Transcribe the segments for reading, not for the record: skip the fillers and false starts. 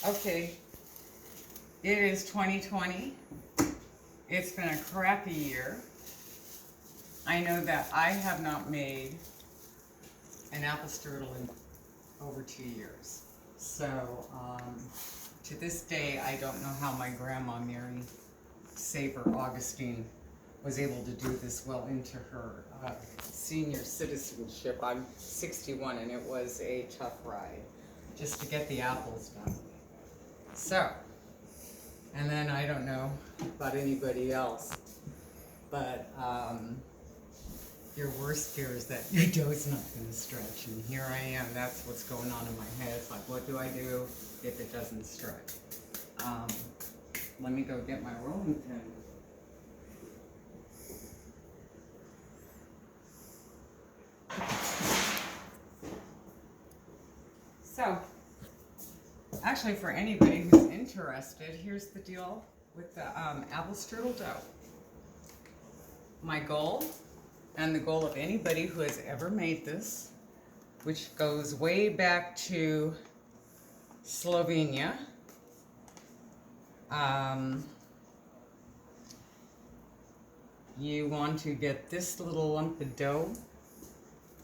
Okay, it is 2020. It's been a crappy year. I know that I have not made an apple strudel in over 2 years. So, to this day, I don't know how my grandma Mary Saber Augustine was able to do this well into her senior citizenship. I'm 61 and it was a tough ride just to get the apples done. So, and then I don't know about anybody else, but your worst fear is that your dough's not going to stretch. And here I am, that's what's going on in my head. It's like, what do I do if it doesn't stretch? Let me go get my rolling pin. So, actually for anybody who's interested, here's the deal with the apple strudel dough. My goal, and the goal of anybody who has ever made this, which goes way back to Slovenia, you want to get this little lump of dough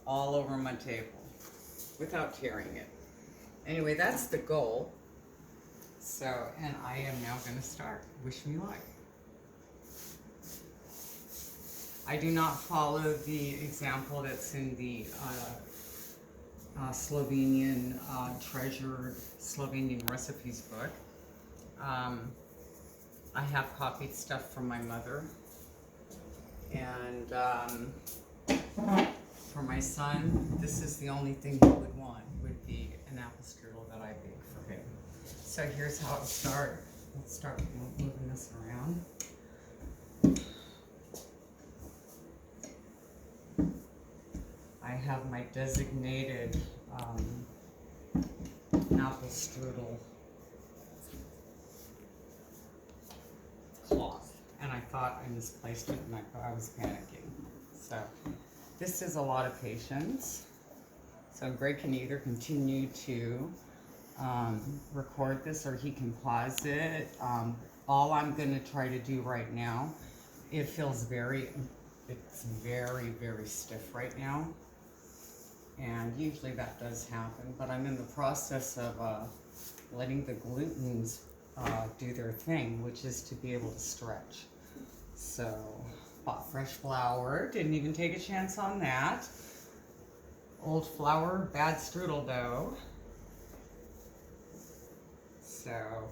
all over my table without tearing it. Anyway, that's the goal. So, and I am now going to start. Wish me luck. I do not follow the example that's in the Slovenian treasured Slovenian recipes book. I have copied stuff from my mother, and for my son, this is the only thing he would want, would be an apple strudel that I bake for him. So here's how it starts. Let's start moving this around. I have my designated apple strudel cloth, and I thought I misplaced it, and I was panicking. So this is a lot of patience. So Greg can either continue to record this, or he can pause it. All I'm going to try to do right now, it feels it's very, very stiff right now. And usually that does happen, but I'm in the process of letting the glutens do their thing, which is to be able to stretch. So, bought fresh flour, didn't even take a chance on that. Old flour, bad strudel dough. So,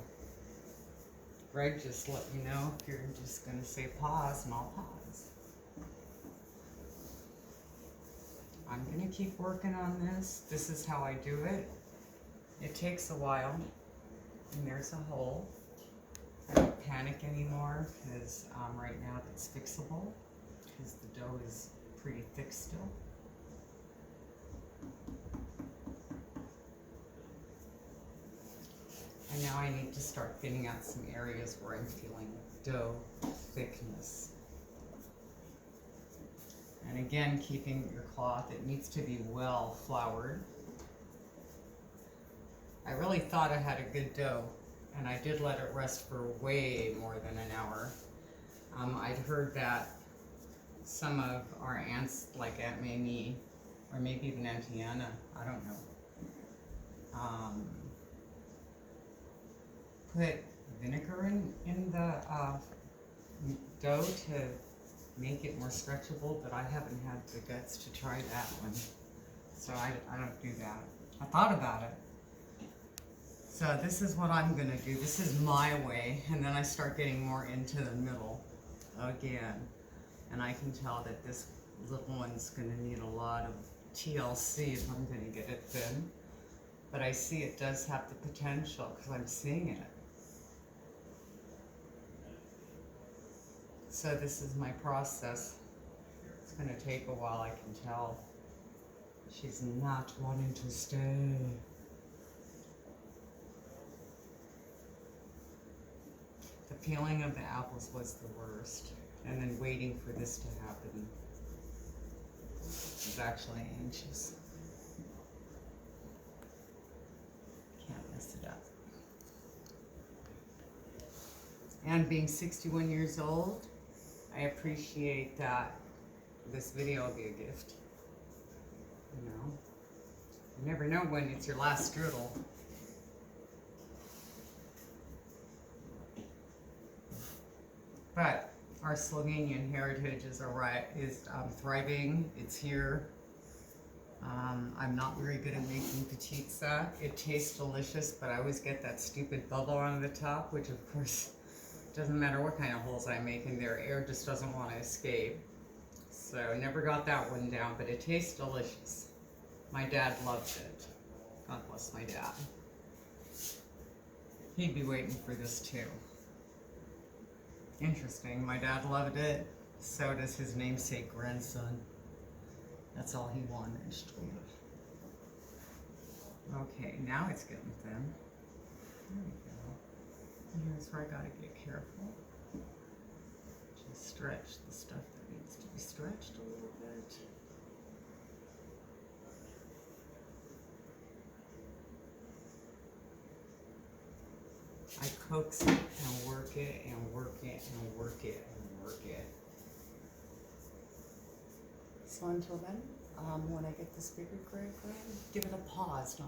Greg just let me know if you're just going to say pause, and I'll pause. I'm going to keep working on this. This is how I do it. It takes a while, and there's a hole. I don't panic anymore, because right now it's fixable, because the dough is pretty thick still. And now I need to start thinning out some areas where I'm feeling dough thickness. And again, keeping your cloth, it needs to be well floured. I really thought I had a good dough, and I did let it rest for way more than an hour. I'd heard that some of our aunts, like Aunt Mamie, or maybe even Auntie Anna, I don't know, put vinegar in the dough to make it more stretchable, but I haven't had the guts to try that one. So I don't do that. I thought about it. So this is what I'm gonna do. This is my way, and then I start getting more into the middle again. And I can tell that this little one's gonna need a lot of TLC if I'm gonna get it thin. But I see it does have the potential, because I'm seeing it. So this is my process. It's going to take a while, I can tell. She's not wanting to stay. The peeling of the apples was the worst. And then waiting for this to happen. I was actually anxious. Can't mess it up. And being 61 years old, I appreciate that this video will be a gift. You know, you never know when it's your last strudel. But our Slovenian heritage is thriving. It's here. I'm not very good at making pizza. It tastes delicious, but I always get that stupid bubble on the top, which of course doesn't matter what kind of holes I make in there. Air just doesn't want to escape. So I never got that one down, but it tastes delicious. My dad loved it. God bless my dad. He'd be waiting for this too. Interesting. My dad loved it. So does his namesake grandson. That's all he wanted. Okay, now it's getting thin. There we go. And here's where I gotta get careful. Just stretch the stuff that needs to be stretched a little bit. I coax it and work it and work it and work it and work it. So until then, when I get this bigger, give it a pause.